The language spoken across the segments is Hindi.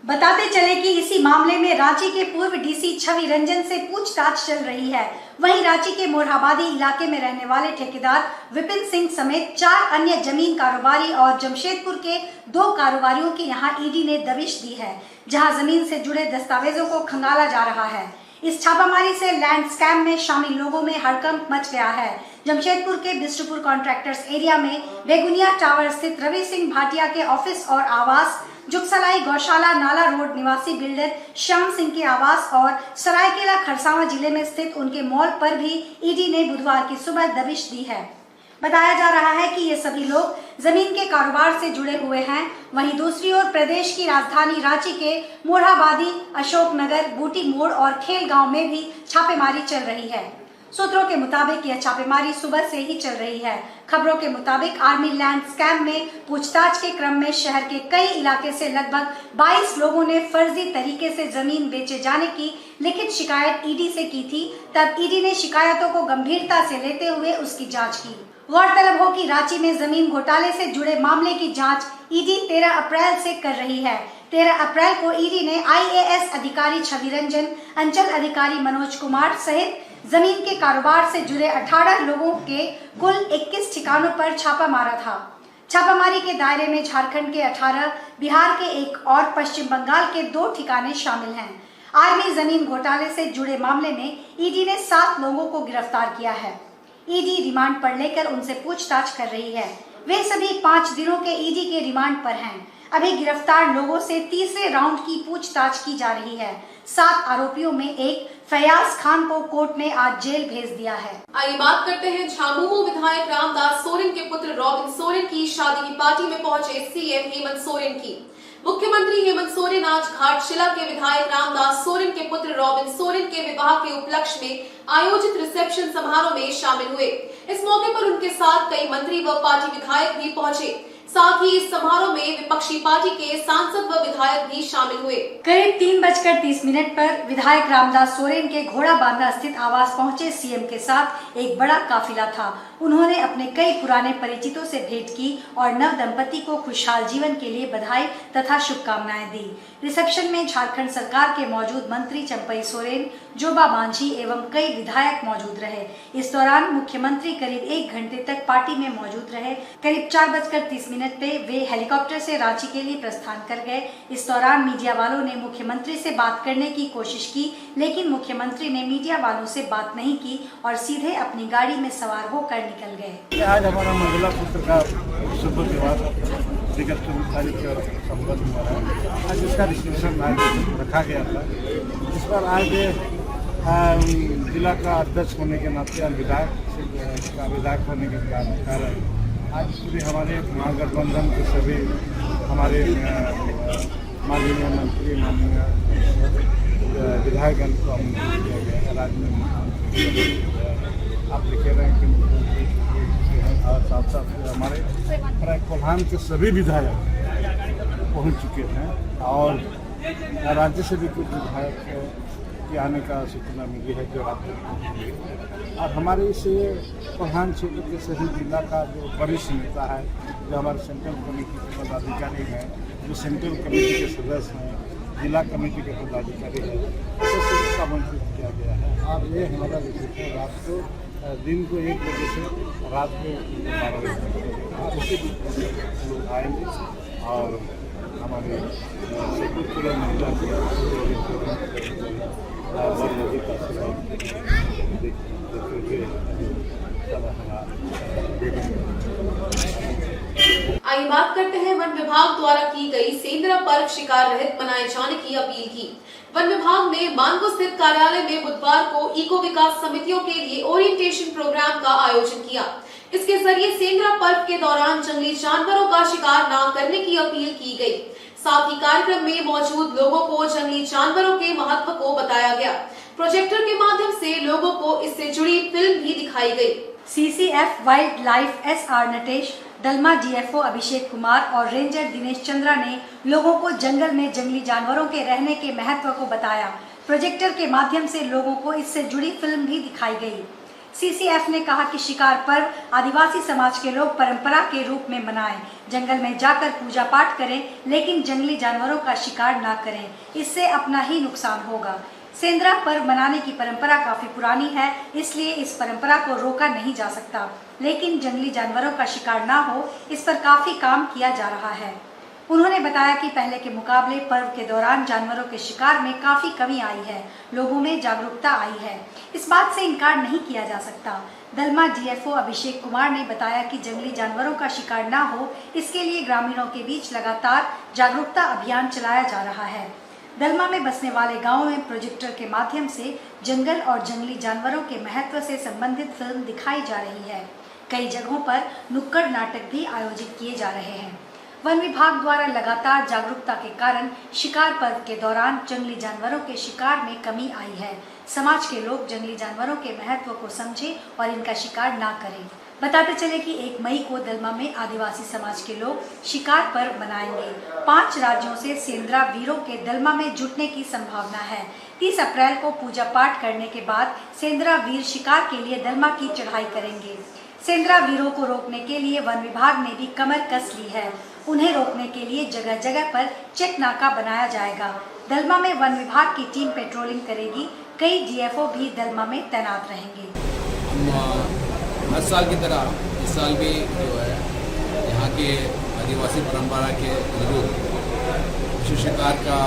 बताते चले कि इसी मामले में रांची के पूर्व DC छवि रंजन से पूछताछ चल रही है। वहीं रांची के मोरहाबादी इलाके में रहने वाले ठेकेदार विपिन सिंह समेत 4 अन्य जमीन कारोबारी और जमशेदपुर के 2 कारोबारियों की यहां ईडी ने दबिश दी है, जहां जमीन से जुड़े दस्तावेजों को खंगाला जा रहा है। इस छापामारी से लैंड स्कैम में शामिल लोगों में हड़कंप मच गया है। जमशेदपुर के बिष्टुपुर कॉन्ट्रैक्टर्स एरिया में बेगुनिया टावर स्थित रवि सिंह भाटिया के ऑफिस और आवास, जुगसलाई गौशाला नाला रोड निवासी बिल्डर श्याम सिंह के आवास और सरायकेला खरसावां जिले में स्थित उनके मॉल पर भी ईडी ने बुधवार की सुबह दबिश दी है। बताया जा रहा है कि ये सभी लोग जमीन के कारोबार से जुड़े हुए हैं। वहीं दूसरी ओर प्रदेश की राजधानी रांची के मोरहाबादी, अशोकनगर, बूटी मोड़ और खेल गांव में भी छापेमारी चल रही है। सूत्रों के मुताबिक यह छापेमारी सुबह से ही चल रही है। खबरों के मुताबिक आर्मी लैंड स्कैम में पूछताछ के क्रम में शहर के कई इलाके से लगभग 22 लोगों ने फर्जी तरीके से जमीन बेचे जाने की लिखित शिकायत ईडी से की थी। तब ईडी ने शिकायतों को गंभीरता से लेते हुए उसकी जांच की। गौरतलब हो कि रांची में जमीन घोटाले से जुड़े मामले की जांच ईडी 13 अप्रैल से कर रही है। 13 अप्रैल को ईडी ने IAS अधिकारी छवि रंजन, अंचल अधिकारी मनोज कुमार सहित जमीन के कारोबार से जुड़े 18 लोगों के कुल 21 ठिकानों पर छापा मारा था। छापामारी के दायरे में झारखंड के 18, बिहार के 1 और पश्चिम बंगाल के 2 ठिकाने शामिल हैं। आर्मी जमीन घोटाले से जुड़े मामले में ईडी ने 7 लोगों को गिरफ्तार किया है। ईडी रिमांड पर लेकर उनसे पूछताछ कर रही है। वे सभी 5 दिनों के ईडी के रिमांड पर हैं। अभी गिरफ्तार लोगों से तीसरे राउंड की पूछताछ की जा रही है। 7 आरोपियों में एक फयाज खान को कोर्ट ने आज जेल भेज दिया है। आइए बात करते हैं झामुमो विधायक रामदास सोरेन के पुत्र रॉबिन सोरेन की शादी की पार्टी में पहुंचे CM हेमंत सोरेन की। मुख्यमंत्री हेमंत सोरेन आज घाटशिला के विधायक रामदास सोरेन के पुत्र रॉबिन सोरेन के विवाह के उपलक्ष्य में आयोजित रिसेप्शन समारोह में शामिल हुए। इस मौके पर उनके साथ कई मंत्री व पार्टी विधायक भी पहुंचे। साथ ही इस समारोह में विपक्षी पार्टी के सांसद व विधायक भी शामिल हुए। करीब 3:30 पर विधायक रामदास सोरेन के घोड़ा बांधा स्थित आवास पहुंचे CM के साथ एक बड़ा काफिला था। उन्होंने अपने कई पुराने परिचितों से भेंट की और नव दंपति को खुशहाल जीवन के लिए बधाई तथा शुभकामनाएं दी। रिसेप्शन में झारखंड सरकार के मौजूद मंत्री चंपई सोरेन, जोबा मांझी एवं कई विधायक मौजूद रहे। इस दौरान मुख्यमंत्री करीब 1 घंटे तक पार्टी में मौजूद रहे। करीब 4:30 पे वे हेलीकॉप्टर से रांची के लिए प्रस्थान कर गए। इस दौरान मीडिया वालों ने मुख्यमंत्री से बात करने की कोशिश की, लेकिन मुख्यमंत्री ने मीडिया वालों से बात नहीं की और सीधे अपनी गाड़ी में सवार होकर निकल गए। आज हमारा मंगला पुत्र का शुभ विवाह के संबंध हुआ है। आज इसका रिसेप्शन रखा गया था। इस पर आज जिला का अध्यक्ष होने के नाते विधायक होने के कारण आज पूरे हमारे महागठबंधन के सभी हमारे माननीय मंत्री, माननीय विधायकगण को आमंत्रित किया गया है। राज्य में आप देखे रहे हैं कि और साथ साथ हमारे कोल्हान के सभी विधायक पहुंच चुके हैं और राज्य से भी कुछ विधायक के आने का सूचना मिली है जो राज्य में। और हमारे इस प्रधान क्षेत्र के सभी जिला का जो वरिष्ठ नेता है, जो हमारे सेंट्रल कमेटी के पदाधिकारी हैं, जो सेंट्रल कमेटी के सदस्य हैं, जिला कमेटी के पदाधिकारी हैं, सबसे आमंत्रित किया गया है। और ये हमारा विषय है रात को दिन को 1 बजे से रात को 12 बजे तक और इसी बीच लोग आएंगे और हमारे पूरे महिला आइए बात करते हैं वन विभाग द्वारा की गई सेंद्रा पर्व शिकार रहित मनाए जाने की अपील की। वन विभाग ने मानगो स्थित कार्यालय में बुधवार को इको विकास समितियों के लिए ओरिएंटेशन प्रोग्राम का आयोजन किया। इसके जरिए सेंद्रा पर्व के दौरान जंगली जानवरों का शिकार न करने की अपील की गई। साथ ही कार्यक्रम में मौजूद लोगों को जंगली जानवरों के महत्व को बताया गया। प्रोजेक्टर के माध्यम से लोगों को इससे जुड़ी फिल्म भी दिखाई गई। CCF wildlife SR Natesh, Dalma DFO Abhishek Kumar और रेंजर दिनेश चंद्रा ने लोगों को जंगल में जंगली जानवरों के रहने के महत्व को बताया। प्रोजेक्टर के माध्यम से लोगों को इससे जुड़ी फिल्म भी दिखाई गई। सीसीएफ ने कहा कि शिकार पर्व आदिवासी समाज के लोग परंपरा के रूप में मनाएं, जंगल में जाकर पूजा पाठ करें, लेकिन जंगली जानवरों का शिकार ना करें, इससे अपना ही नुकसान होगा। सेंद्रा पर्व मनाने की परंपरा काफी पुरानी है, इसलिए इस परंपरा को रोका नहीं जा सकता, लेकिन जंगली जानवरों का शिकार ना हो, इस पर काफी काम किया जा रहा है। उन्होंने बताया कि पहले के मुकाबले पर्व के दौरान जानवरों के शिकार में काफी कमी आई है, लोगों में जागरूकता आई है, इस बात से इनकार नहीं किया जा सकता। दलमा डीएफओ अभिषेक कुमार ने बताया कि जंगली जानवरों का शिकार ना हो, इसके लिए ग्रामीणों के बीच लगातार जागरूकता अभियान चलाया जा रहा है। दलमा में बसने वाले गांवों में प्रोजेक्टर के माध्यम से जंगल और जंगली जानवरों के महत्व से संबंधित फिल्म दिखाई जा रही है। कई जगहों पर नुक्कड़ नाटक भी आयोजित किए जा रहे हैं। वन विभाग द्वारा लगातार जागरूकता के कारण शिकार पर्व के दौरान जंगली जानवरों के शिकार में कमी आई है। समाज के लोग जंगली जानवरों के महत्व को समझें और इनका शिकार ना करें। बताते चले कि 1 मई को दलमा में आदिवासी समाज के लोग शिकार पर्व मनाएंगे। 5 राज्यों से सेंद्रा वीरों के दलमा में जुटने की संभावना है। 30 अप्रैल को पूजा पाठ करने के बाद सेंद्रा वीर शिकार के लिए दलमा की चढ़ाई करेंगे। सेंद्रा वीरों को रोकने के लिए वन विभाग ने भी कमर कस ली है। उन्हें रोकने के लिए जगह जगह पर चेक नाका बनाया जाएगा। दलमा में वन विभाग की टीम पेट्रोलिंग करेगी। कई डीएफओ भी दलमा में तैनात रहेंगे। हर साल की तरह इस साल भी जो है यहाँ के आदिवासी परंपरा के अनुरूप विश्व शिकार का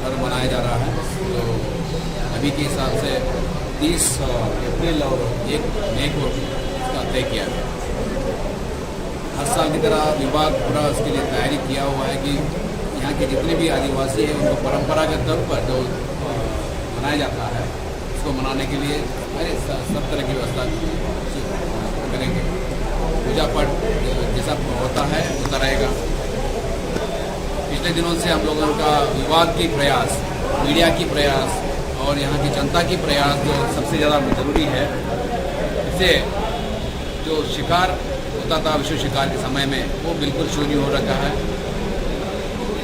पर्व मनाया जा रहा है। तो अभी के हिसाब से 30 अप्रैल और 1 मई को इसका तय किया गया। हर साल की तरह विभाग पूरा उसके लिए तैयारी किया हुआ है कि यहाँ के जितने भी आदिवासी हैं उनको परंपरा के तौर पर जो मनाया जाता है उसको मनाने के लिए सब तरह की व्यवस्था करेंगे। पूजा पाठ जैसा होता है होता रहेगा। पिछले दिनों से हम लोगों का विभाग की प्रयास, मीडिया की प्रयास और यहाँ की जनता की प्रयास जो सबसे ज़्यादा जरूरी है। इससे जो शिकार होता था विश्व शिकार के समय में वो बिल्कुल शून्य हो रखा है।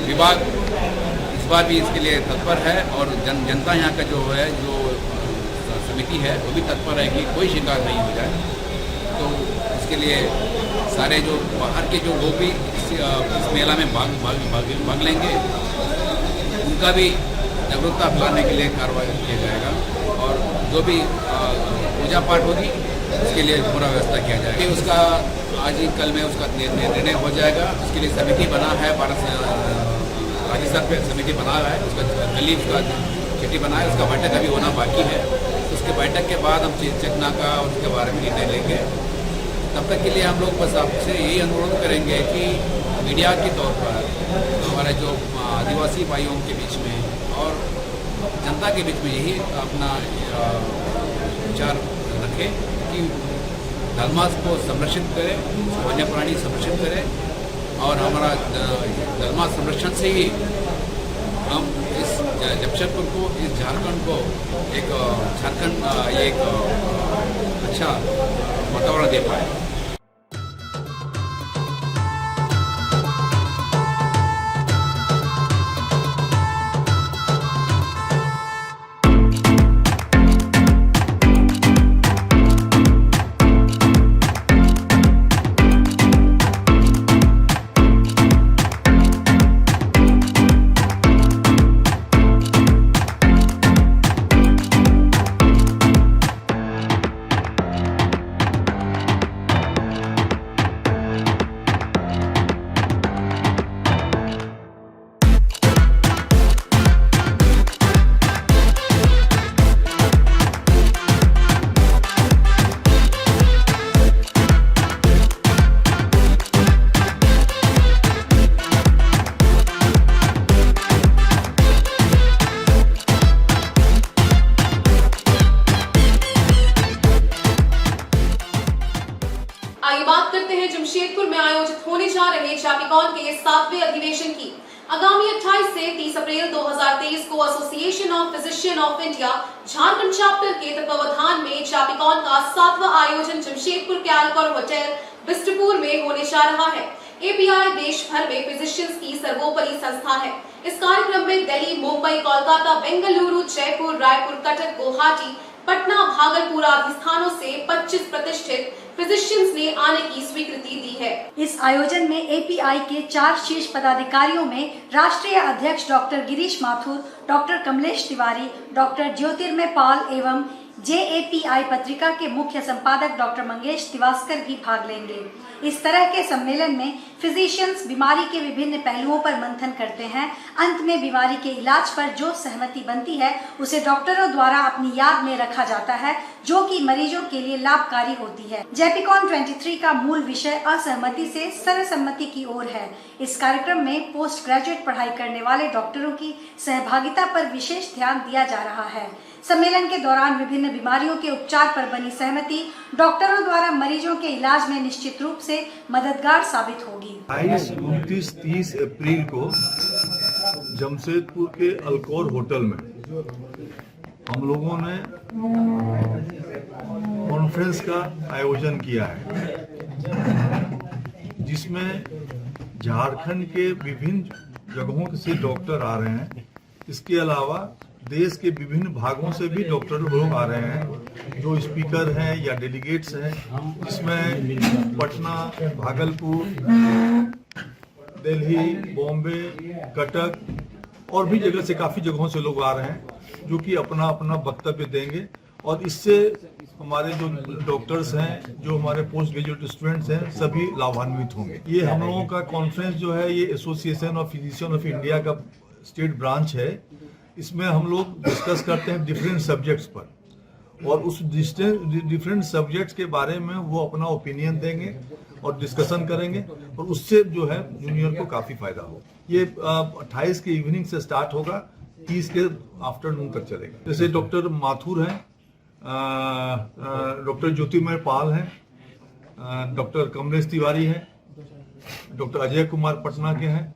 विभाग इस बार भी इसके लिए तत्पर है और जनता यहाँ का जो है जो समिति है वो भी तत्पर है कि कोई शिकार नहीं हो जाए। तो इसके लिए सारे जो बाहर के जो लोग भी इस मेला में भाग लेंगे उनका भी जागरूकता फैलाने के लिए कार्रवाई किया जाएगा और जो भी पूजा पाठ होगी उसके लिए पूरा व्यवस्था किया जाएगा। उसका आज ही कल में उसका निर्णय हो जाएगा। उसके लिए समिति बना है, राज्य स्तर पर समिति बना है, उसका कल उसका चिट्ठी बना है, उसका बैठक अभी होना बाकी है। उसके बैठक के बाद हम चेक नाका और उसके बारे में निर्णय लेंगे। तब तक के लिए हम लोग बस आपसे यही अनुरोध करेंगे कि मीडिया के तौर पर हमारे जो आदिवासी भाइयों के बीच में और जनता के बीच में यही अपना विचार रखें कि दलमा को संरक्षित करें, वन्य प्राणी संरक्षित करें और हमारा दलमा संरक्षण से ही हम इस जमशेदपुर को, इस झारखंड को एक अच्छा वातावरण दे पाए। जा रहे जैपिकॉन के 7वें अधिवेशन की। आगामी 28 से 30 अप्रैल 2023 को association of physician of India Jharkhand chapter के तत्वावधान में जैपिकॉन का 7वां आयोजन जमशेदपुर के अल्कोर होटल बिस्टपुर में होने जा रहा है। एपीआई देश भर में फिजिशियंस की सर्वोपरि संस्था है। इस कार्यक्रम में दिल्ली, मुंबई, कोलकाता, बेंगलुरु, जयपुर, रायपुर, कटक, गुवाहाटी, पटना, भागलपुर आदि स्थानों से 25 प्रतिष्ठित फिजिशियंस ने आने की स्वीकृति दी है। इस आयोजन में एपीआई के 4 शीर्ष पदाधिकारियों में राष्ट्रीय अध्यक्ष doctor Girish Mathur, doctor Kamlesh Tiwari, doctor Jyotirmoy Pal एवं जेएपीआई पत्रिका के मुख्य संपादक डॉक्टर मंगेश तिवास्कर भी भाग लेंगे। इस तरह के सम्मेलन में फिजिशियंस बीमारी के विभिन्न पहलुओं पर मंथन करते हैं। अंत में बीमारी के इलाज पर जो सहमति बनती है उसे डॉक्टरों द्वारा अपनी याद में रखा जाता है, जो कि मरीजों के लिए लाभकारी होती है। जैपिकॉन 23 का मूल विषय असहमति से सर्वसम्मति की ओर है। इस कार्यक्रम में पोस्ट ग्रेजुएट पढ़ाई करने वाले डॉक्टरों की सहभागिता पर विशेष ध्यान दिया जा रहा है। सम्मेलन के दौरान विभिन्न बीमारियों के उपचार पर बनी सहमति डॉक्टरों द्वारा मरीजों के इलाज में निश्चित रूप से मददगार साबित होगी। 22, 29, 30 अप्रैल को जमशेदपुर के अल्कोर होटल में हम लोगों ने कॉन्फ्रेंस का आयोजन किया है, जिसमें झारखंड के विभिन्न जगहों से डॉक्टर आ रहे हैं। इसके अलावा देश के विभिन्न भागों से भी डॉक्टर लोग आ रहे हैं, जो स्पीकर हैं या डेलीगेट्स हैं, जिसमें पटना, भागलपुर, दिल्ली, बॉम्बे, कटक और भी जगह से काफ़ी जगहों से लोग आ रहे हैं, जो कि अपना अपना वक्तव्य देंगे। और इससे हमारे जो डॉक्टर्स हैं, जो हमारे पोस्ट ग्रेजुएट स्टूडेंट्स हैं, सभी लाभान्वित होंगे। ये हम लोगों का कॉन्फ्रेंस जो है, ये association of physician of India का स्टेट ब्रांच है। इसमें हम लोग डिस्कस करते हैं डिफरेंट सब्जेक्ट्स पर, और उस डिफरेंट सब्जेक्ट्स के बारे में वो अपना ओपिनियन देंगे और डिस्कशन करेंगे, और उससे जो है जूनियर को काफ़ी फायदा हो। ये 28 के इवनिंग से स्टार्ट होगा, 30 के आफ्टरनून तक चलेगा। जैसे डॉक्टर माथुर हैं, डॉक्टर ज्योतिर्मय पाल हैं, डॉक्टर कमलेश तिवारी हैं, डॉक्टर अजय कुमार पटना के हैं।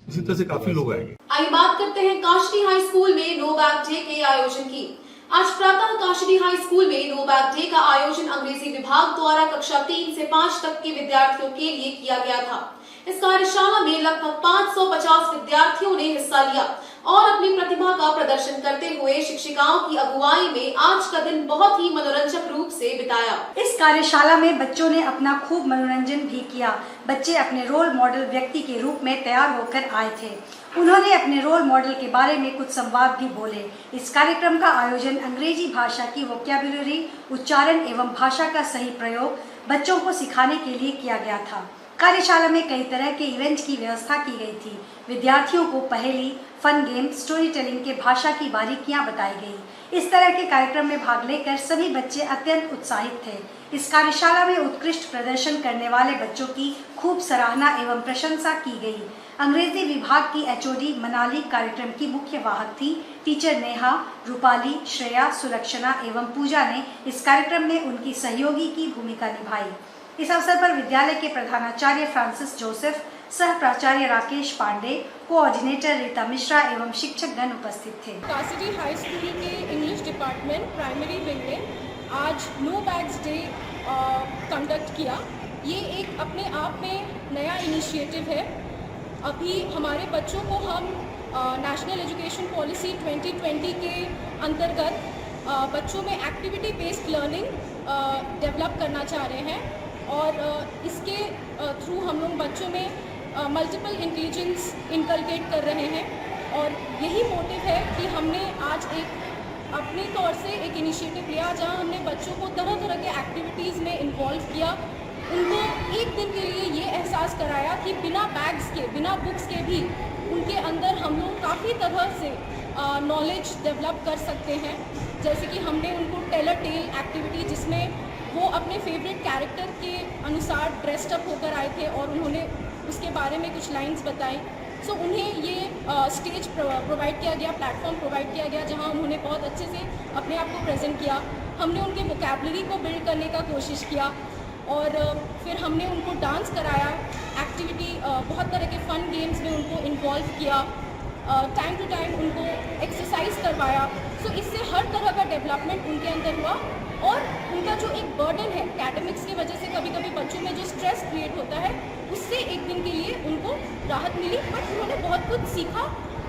इसी तरह से काफी लोग आएंगे। आइए बात करते हैं काशनी हाई स्कूल में नो बैग डे के आयोजन की। आज प्रातः काशनी हाई स्कूल में नो बैग डे का आयोजन अंग्रेजी विभाग द्वारा कक्षा 3 से 5 तक के विद्यार्थियों के लिए किया गया था। इस कार्यशाला में लगभग 550 विद्यार्थियों ने हिस्सा लिया और अपनी प्रतिभा का प्रदर्शन करते हुए शिक्षिकाओं की अगुवाई में आज का दिन बहुत ही मनोरंजक रूप से बिताया। इस कार्यशाला में बच्चों ने अपना खूब मनोरंजन भी किया। बच्चे अपने रोल मॉडल व्यक्ति के रूप में तैयार होकर आए थे। उन्होंने अपने रोल मॉडल के बारे में कुछ संवाद भी बोले। इस कार्यक्रम का आयोजन अंग्रेजी भाषा की वोकैब्युलरी, उच्चारण एवं भाषा का सही प्रयोग बच्चों को सिखाने के लिए किया गया था। कार्यशाला में कई तरह के इवेंट की व्यवस्था की गई थी। विद्यार्थियों को पहेली, फन गेम, स्टोरी टेलिंग के भाषा की बारीकियां बताई गई। इस तरह के कार्यक्रम में भाग लेकर सभी बच्चे अत्यंत उत्साहित थे। इस कार्यशाला में उत्कृष्ट प्रदर्शन करने वाले बच्चों की खूब सराहना एवं प्रशंसा की गई। अंग्रेजी विभाग की एचओडी मनाली कार्यक्रम की मुख्य वाहक थी। टीचर नेहा, रूपाली, श्रेया, सुलक्षणा एवं पूजा ने इस कार्यक्रम में उनकी सहयोगी की भूमिका निभाई। इस अवसर पर विद्यालय के प्रधानाचार्य फ्रांसिस जोसेफ, सह प्राचार्य राकेश पांडे, कोऑर्डिनेटर रीता मिश्रा एवं शिक्षकगण उपस्थित थे। कासिडी हाई स्कूल के इंग्लिश डिपार्टमेंट प्राइमरी विंग ने आज नो बैग्स डे कंडक्ट किया। ये एक अपने आप में नया इनिशिएटिव है। अभी हमारे बच्चों को हम नेशनल एजुकेशन पॉलिसी 2020 के अंतर्गत बच्चों में एक्टिविटी बेस्ड लर्निंग डेवलप करना चाह रहे हैं, और इसके थ्रू हम लोग बच्चों में मल्टीपल इंटेलिजेंस इनकलकेट कर रहे हैं। और यही मोटिव है कि हमने आज एक अपने तौर से एक इनिशिएटिव लिया, जहां हमने बच्चों को तरह तरह के एक्टिविटीज़ में इन्वॉल्व किया। उनको एक दिन के लिए ये एहसास कराया कि बिना बैग्स के, बिना बुक्स के भी उनके अंदर हम लोग काफ़ी तरह से नॉलेज डेवलप कर सकते हैं। जैसे कि हमने उनको टेलर टेल एक्टिविटी, जिसमें वो अपने फेवरेट कैरेक्टर के अनुसार ड्रेस्ड अप होकर आए थे और उन्होंने उसके बारे में कुछ लाइंस बताई। सो उन्हें ये स्टेज प्रोवाइड किया गया, प्लेटफॉर्म प्रोवाइड किया गया, जहां उन्होंने बहुत अच्छे से अपने आप को प्रेजेंट किया। हमने उनके वोकैबुलरी को बिल्ड करने का कोशिश किया। और फिर हमने उनको डांस कराया, एक्टिविटी बहुत तरह के फ़न गेम्स में उनको इन्वॉल्व किया, टाइम टू टाइम उनको एक्सरसाइज करवाया। सो इससे हर तरह का डेवलपमेंट उनके अंदर हुआ और उनका जो एक बर्डन है एकेडमिक्स की वजह से, कभी कभी बच्चों में जो स्ट्रेस क्रिएट होता है, उससे एक दिन के लिए उनको राहत मिली। बट उन्होंने बहुत कुछ सीखा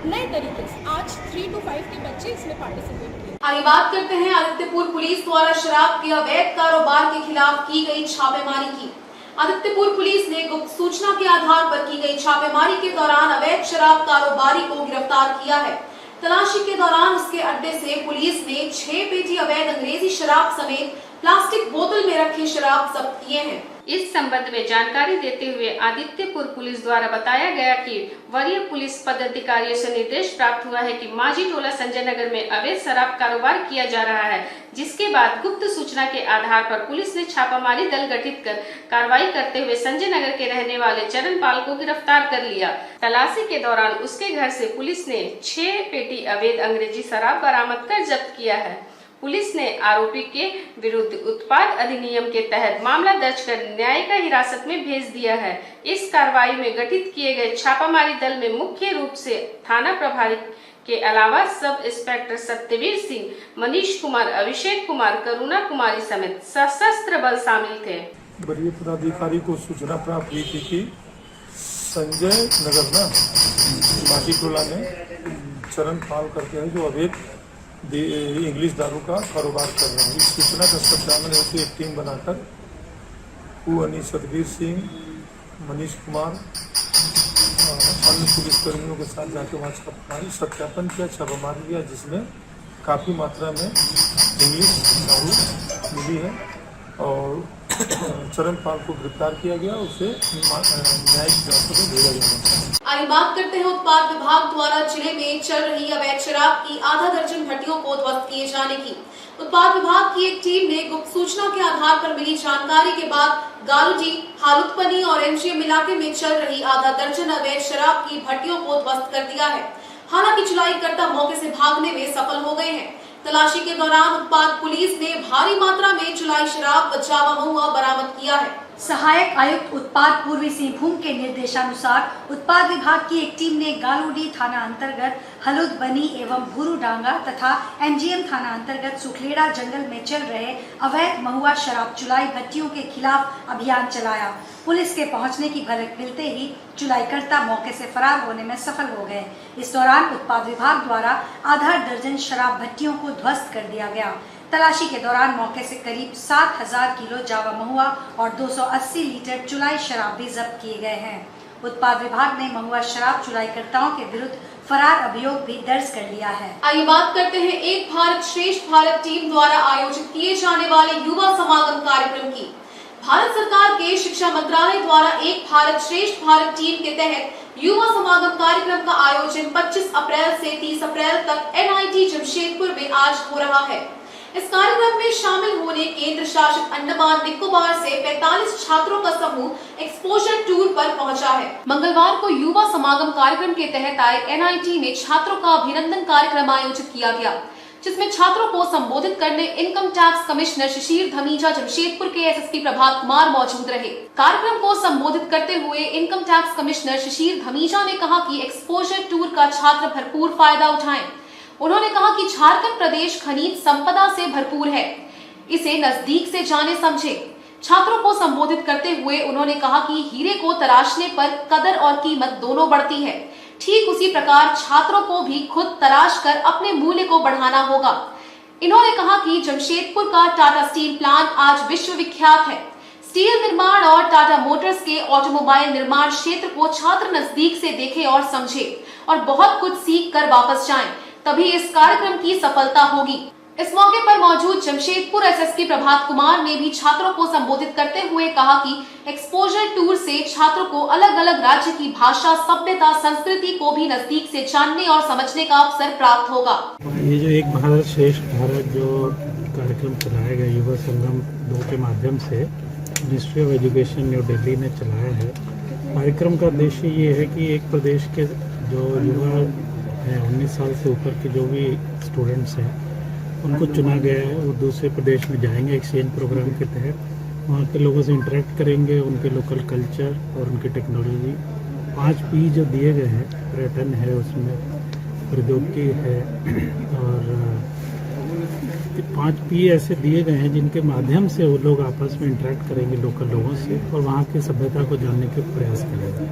नए तरीके से। आज 3 to 5 के बच्चे इसमें पार्टिसिपेट किए। आगे बात करते हैं आदित्यपुर पुलिस द्वारा शराब के अवैध कारोबार के खिलाफ की गई छापेमारी की। आदित्यपुर पुलिस ने गुप्त सूचना के आधार पर की गई छापेमारी के दौरान अवैध शराब कारोबारी को गिरफ्तार किया है। तलाशी के दौरान उसके अड्डे से पुलिस ने 6 पेटी अवैध अंग्रेजी शराब समेत प्लास्टिक बोतल में रखे शराब जब्त किए हैं। इस संबंध में जानकारी देते हुए आदित्यपुर पुलिस द्वारा बताया गया कि वरीय पुलिस पदाधिकारियों से निर्देश प्राप्त हुआ है कि माझी टोला संजय नगर में अवैध शराब कारोबार किया जा रहा है, जिसके बाद गुप्त सूचना के आधार पर पुलिस ने छापामारी दल गठित कर कार्रवाई करते हुए संजय नगर के रहने वाले चरण पाल को गिरफ्तार कर लिया। तलाशी के दौरान उसके घर से पुलिस ने 6 पेटी अवैध अंग्रेजी शराब बरामद कर जब्त किया है। पुलिस ने आरोपी के विरुद्ध उत्पाद अधिनियम के तहत मामला दर्ज कर न्यायिक हिरासत में भेज दिया है। इस कार्रवाई में गठित किए गए छापामारी दल में मुख्य रूप से थाना प्रभारी के अलावा सब इंस्पेक्टर सत्यवीर सिंह, मनीष कुमार, अभिषेक कुमार, करुणा कुमारी समेत सशस्त्र बल शामिल थे। वरीय पदाधिकारी को सूचना प्राप्त हुई थी कि संजय नगर ना माझी टोला में चरण पाल करके है जो अवैध इंग्लिश दारू का कारोबार कर रहे हैं। इस सूचना का सत्यापन हेतु एक टीम बनाकर सतवीर सिंह, मनीष कुमार अन्य पुलिसकर्मियों के साथ जाकर वहाँ छापामारी सत्यापन किया, छापामारी किया, जिसमें काफ़ी मात्रा में इंग्लिश दारू मिली है और चरण पाल को गिरफ्तार किया गया, उसे न्यायिक हिरासत में भेजा गया। आगे बात करते हैं उत्पाद विभाग द्वारा जिले में चल रही अवैध शराब की आधा दर्जन भट्टियों को ध्वस्त किए जाने की। उत्पाद विभाग की एक टीम ने गुप्त सूचना के आधार पर मिली जानकारी के बाद गालूजी, हालुतपनी और एमजीएम इलाके में चल रही आधा दर्जन अवैध शराब की भट्टियों को ध्वस्त कर दिया है। हालांकि चुराईकर्ता मौके से भागने में सफल हो गए हैं। तलाशी के दौरान उत्पाद पुलिस ने भारी मात्रा में चुलाई शराब व जावा महुआ बरामद किया है। सहायक आयुक्त उत्पाद पूर्वी सिंहभूम के निर्देशानुसार उत्पाद विभाग की एक टीम ने गालूडी थाना अंतर्गत हलुद बनी एवं भूरूडांगा तथा एमजीएम थाना अंतर्गत सुखलेड़ा जंगल में चल रहे अवैध महुआ शराब चुलाई भट्टियों के खिलाफ अभियान चलाया। पुलिस के पहुंचने की भनक मिलते ही चुराईकर्ता मौके से फरार होने में सफल हो गए। इस दौरान उत्पाद विभाग द्वारा आधा दर्जन शराब भट्टियों को ध्वस्त कर दिया गया। तलाशी के दौरान मौके से करीब 7000 किलो जावा महुआ और 280 लीटर चुलाई शराब भी जब्त किए गए हैं। उत्पाद विभाग ने महुआ शराब चुराईकर्ताओं के विरुद्ध फरार अभियोग भी दर्ज कर लिया है। आइए बात करते हैं एक भारत श्रेष्ठ भारत टीम द्वारा आयोजित किए जाने वाले युवा समागम कार्यक्रम की। भारत सरकार के शिक्षा मंत्रालय द्वारा एक भारत श्रेष्ठ भारत टीम के तहत युवा समागम कार्यक्रम का आयोजन 25 अप्रैल से 30 अप्रैल तक NIT जमशेदपुर में आज हो रहा है। इस कार्यक्रम में शामिल होने केंद्र शासित अंडमान निकोबार से 45 छात्रों का समूह एक्सपोजर टूर पर पहुंचा है। मंगलवार को युवा समागम कार्यक्रम के तहत आए NIT में छात्रों का अभिनंदन कार्यक्रम आयोजित किया गया, जिसमें छात्रों को संबोधित करने इनकम टैक्स कमिश्नर शिशिर धमीजा, जमशेदपुर के SSP प्रभात कुमार मौजूद रहे। कार्यक्रम को संबोधित करते हुए इनकम टैक्स कमिश्नर शिशिर धमीजा ने कहा कि एक्सपोजर टूर का छात्र भरपूर फायदा उठाएं। उन्होंने कहा कि झारखंड प्रदेश खनिज संपदा से भरपूर है, इसे नजदीक से जाने समझे। छात्रों को संबोधित करते हुए उन्होंने कहा कि हीरे को तराशने पर कदर और कीमत दोनों बढ़ती है, ठीक उसी प्रकार छात्रों को भी खुद तराश कर अपने मूल्य को बढ़ाना होगा। इन्होंने कहा कि जमशेदपुर का टाटा स्टील प्लांट आज विश्व विख्यात है। स्टील निर्माण और टाटा मोटर्स के ऑटोमोबाइल निर्माण क्षेत्र को छात्र नजदीक से देखें और समझे और बहुत कुछ सीख कर वापस जाएं, तभी इस कार्यक्रम की सफलता होगी। इस मौके पर मौजूद जमशेदपुर SSP प्रभात कुमार ने भी छात्रों को संबोधित करते हुए कहा कि एक्सपोजर टूर से छात्रों को अलग अलग राज्य की भाषा, सभ्यता, संस्कृति को भी नजदीक से जानने और समझने का अवसर प्राप्त होगा। ये जो एक भारत श्रेष्ठ भारत जो कार्यक्रम चलाया गया युवा संगम 2 के माध्यम से ministry of education new Delhi ने चलाया है। कार्यक्रम का उद्देश्य ये है कि एक प्रदेश के जो युवा 19 साल से ऊपर के जो भी स्टूडेंट्स हैं उनको चुना गया है, वो दूसरे प्रदेश में जाएंगे एक्सचेंज प्रोग्राम के तहत वहाँ के लोगों से इंटरेक्ट करेंगे, उनके लोकल कल्चर और उनकी टेक्नोलॉजी। 5 P जो दिए गए हैं, पर्यटन है उसमें, प्रौद्योगिकी है, और 5 P ऐसे दिए गए हैं जिनके माध्यम से वो लोग आपस में इंटरेक्ट करेंगे लोकल लोगों से और वहाँ की सभ्यता को जानने के प्रयास करेंगे।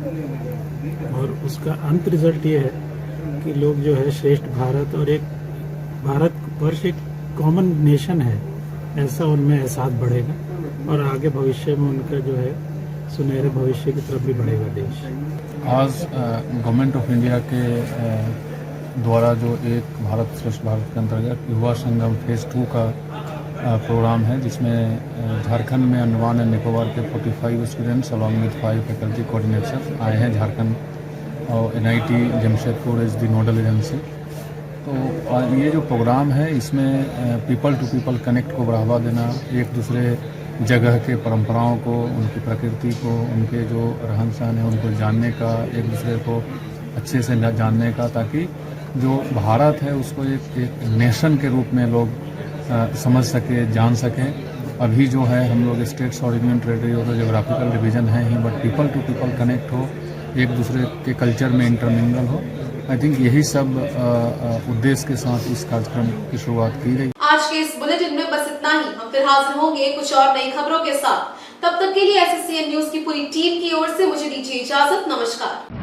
और उसका अंत रिजल्ट ये है कि लोग जो है श्रेष्ठ भारत और एक भारतवर्ष एक कॉमन नेशन है, ऐसा उनमें एहसास बढ़ेगा और आगे भविष्य में उनका जो है सुनहरे भविष्य की तरफ भी बढ़ेगा देश। आज गवर्नमेंट ऑफ इंडिया के द्वारा जो एक भारत श्रेष्ठ भारत के अंतर्गत युवा संगम फेज़ 2 का प्रोग्राम है, जिसमें झारखंड में अंडमान एंड निकोबार के 45 students along with 5 faculty coordinators आए हैं झारखंड और NIT Jamshedpur is the nodal agency. तो ये जो प्रोग्राम है इसमें पीपल टू पीपल कनेक्ट को बढ़ावा देना, एक दूसरे जगह के परंपराओं को, उनकी प्रकृति को, उनके जो रहन सहन है उनको जानने का, एक दूसरे को अच्छे से जानने का, ताकि जो भारत है उसको एक नेशन के रूप में लोग समझ सके, जान सकें। अभी जो है हम लोग स्टेट्स और यूनियन टेरिटरी और जोग्राफिकल डिवीजन है ही, but people to people connect हो, एक दूसरे के कल्चर में इंटरमिंगल हो। आई थिंक यही सब उद्देश्य के साथ इस कार्यक्रम की शुरुआत की गई। आज के इस बुलेटिन में बस इतना ही। हम फिर हाजिर होंगे कुछ और नई खबरों के साथ। तब तक के लिए SSCN न्यूज की पूरी टीम की ओर से मुझे दीजिए इजाजत। नमस्कार।